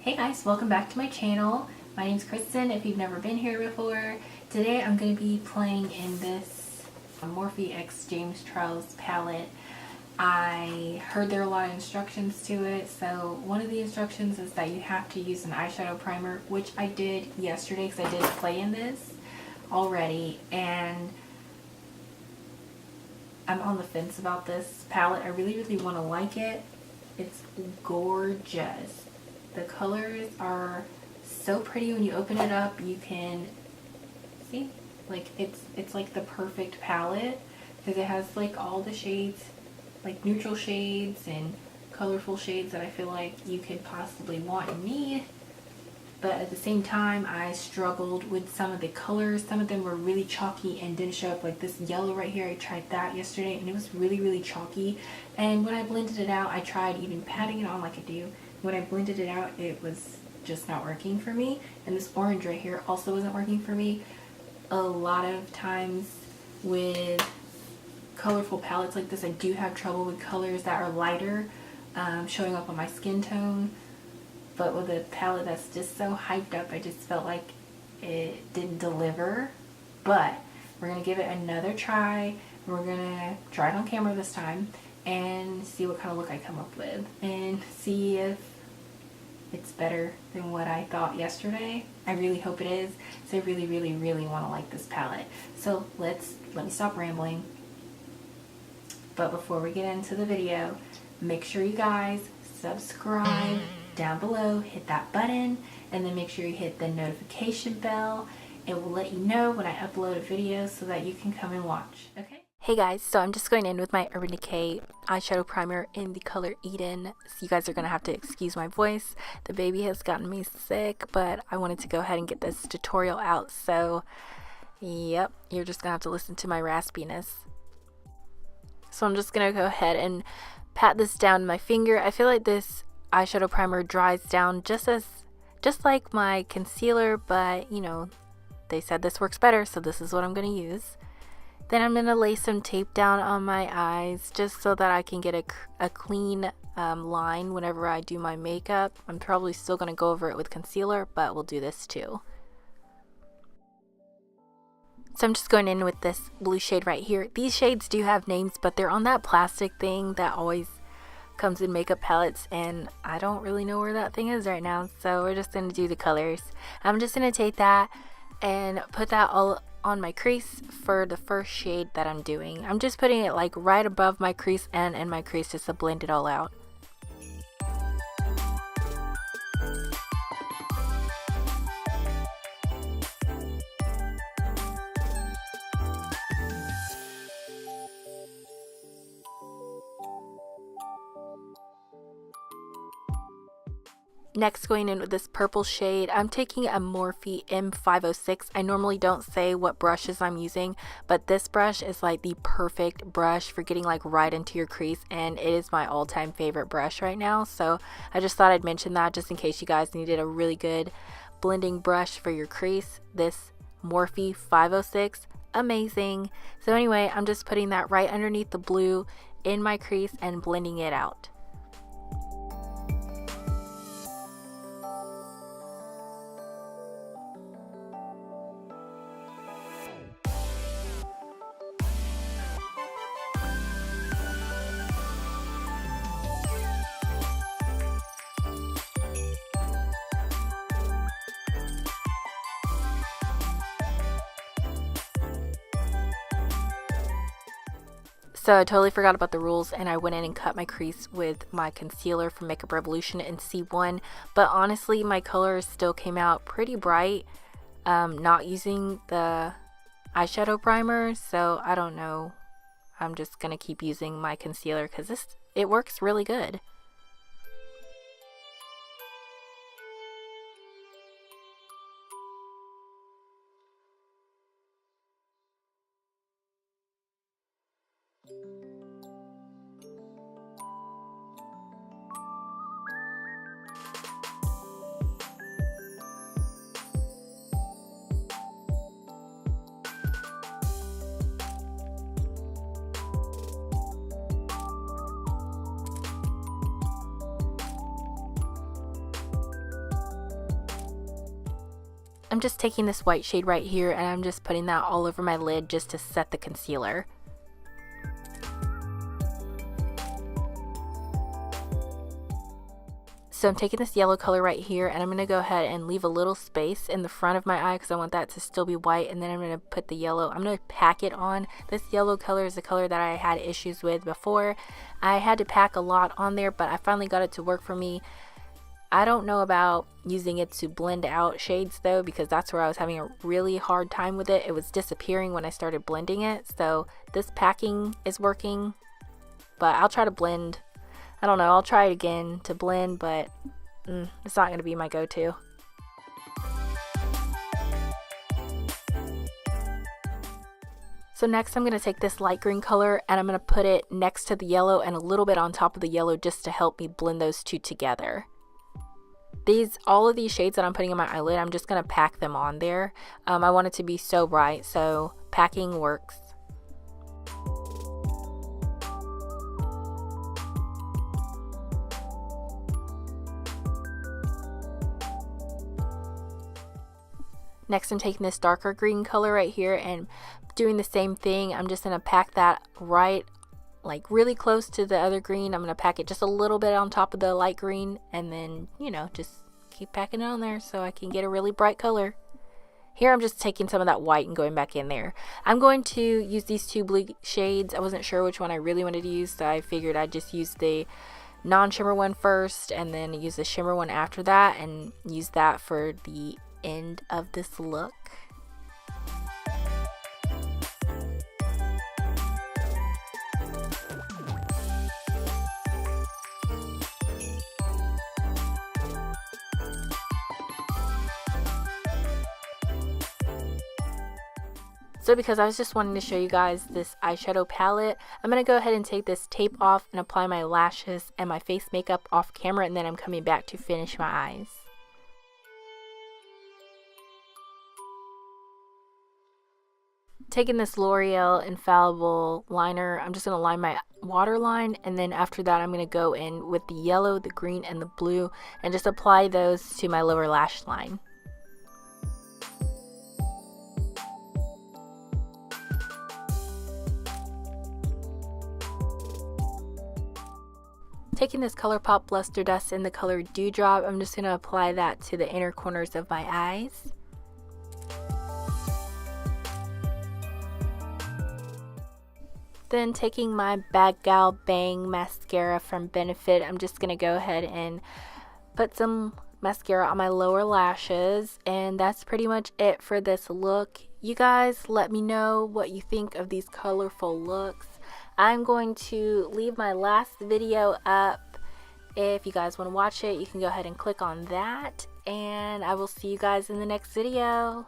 Hey guys, welcome back to my channel. My name's Kristen if you've never been here before. Today I'm going to be playing in this Morphe X James Charles palette. I heard there are a lot of instructions to it, so one of the instructions is that you have to use an eyeshadow primer, which I did yesterday because I did play in this already, and I'm on the fence about this palette. I really want to like it. It's gorgeous. The colors are so pretty. When you open it up, you can see, like, it's like the perfect palette because it has like all the shades, like neutral shades and colorful shades that I feel like you could possibly want and need. But at the same time, I struggled with some of the colors. Some of them were really chalky and didn't show up. Like this yellow right here, I tried that yesterday and it was really chalky. And when I blended it out, I tried even patting it on like I do. When I blended it out, it was just not working for me. And this orange right here also wasn't working for me. A lot of times with colorful palettes like this, I do have trouble with colors that are lighter showing up on my skin tone. But with a palette that's just so hyped up, I just felt like it didn't deliver. But we're going to give it another try. We're going to try it on camera this time and see what kind of look I come up with. And see if it's better than what I thought yesterday. I really hope it is. So I really want to like this palette. So let me stop rambling. But before we get into the video, make sure you guys subscribe down below, hit that button, and then make sure you hit the notification bell. It will let you know when I upload a video so that you can come and watch. Okay? Hey guys, so I'm just going in with my Urban Decay eyeshadow primer in the color Eden. So you guys are going to have to excuse my voice. The baby has gotten me sick, but I wanted to go ahead and get this tutorial out. So, yep, you're just going to have to listen to my raspiness. So I'm just going to go ahead and pat this down my finger. I feel like this eyeshadow primer dries down just like my concealer, but you know, they said this works better, so this is what I'm going to use. Then I'm going to lay some tape down on my eyes just so that I can get a clean line whenever I do my makeup. I'm probably still going to go over it with concealer, but we'll do this too. So I'm just going in with this blue shade right here. These shades do have names, but they're on that plastic thing that always comes in makeup palettes, and I don't really know where that thing is right now, so we're just going to do the colors. I'm just going to take that and put that all on my crease for the first shade that I'm doing. I'm just putting it like right above my crease and in my crease just to blend it all out. Next, going in with this purple shade, I'm taking a Morphe M506. I normally don't say what brushes I'm using, but this brush is like the perfect brush for getting like right into your crease, and it is my all-time favorite brush right now. So I just thought I'd mention that just in case you guys needed a really good blending brush for your crease. This Morphe 506, amazing. So anyway, I'm just putting that right underneath the blue in my crease and blending it out. So I totally forgot about the rules, and I went in and cut my crease with my concealer from Makeup Revolution in C1, but honestly my color still came out pretty bright, not using the eyeshadow primer, so I don't know. I'm just gonna keep using my concealer because it works really good. I'm just taking this white shade right here and I'm just putting that all over my lid just to set the concealer. So I'm taking this yellow color right here and I'm going to go ahead and leave a little space in the front of my eye because I want that to still be white, and then I'm going to put the yellow, I'm going to pack it on. This yellow color is the color that I had issues with before. I had to pack a lot on there, but I finally got it to work for me. I don't know about using it to blend out shades though, because that's where I was having a really hard time with it. It was disappearing when I started blending it. So this packing is working, but I'll try to blend. I don't know, I'll try it again to blend, but it's not going to be my go-to. So next I'm going to take this light green color and I'm going to put it next to the yellow and a little bit on top of the yellow just to help me blend those two together. All of these shades that I'm putting in my eyelid, I'm just going to pack them on there. I want it to be so bright, so packing works. Next I'm taking this darker green color right here and doing the same thing. I'm just going to pack that right, like really close to the other green. I'm going to pack it just a little bit on top of the light green, and then, you know, just keep packing it on there so I can get a really bright color. Here I'm just taking some of that white and going back in there. I'm going to use these two blue shades. I wasn't sure which one I really wanted to use, so I figured I'd just use the non-shimmer one first and then use the shimmer one after that and use that for the end of this look. So because I was just wanting to show you guys this eyeshadow palette, I'm going to go ahead and take this tape off and apply my lashes and my face makeup off camera, and then I'm coming back to finish my eyes. Taking this L'Oreal Infallible liner, I'm just going to line my waterline, and then after that I'm going to go in with the yellow, the green, and the blue and just apply those to my lower lash line. Taking this ColourPop Luster Dust in the color Dewdrop, I'm just going to apply that to the inner corners of my eyes. Then taking my Bad Gal Bang mascara from Benefit, I'm just going to go ahead and put some mascara on my lower lashes, and that's pretty much it for this look. You guys let me know what you think of these colorful looks. I'm going to leave my last video up. If you guys want to watch it, you can go ahead and click on that, and I will see you guys in the next video.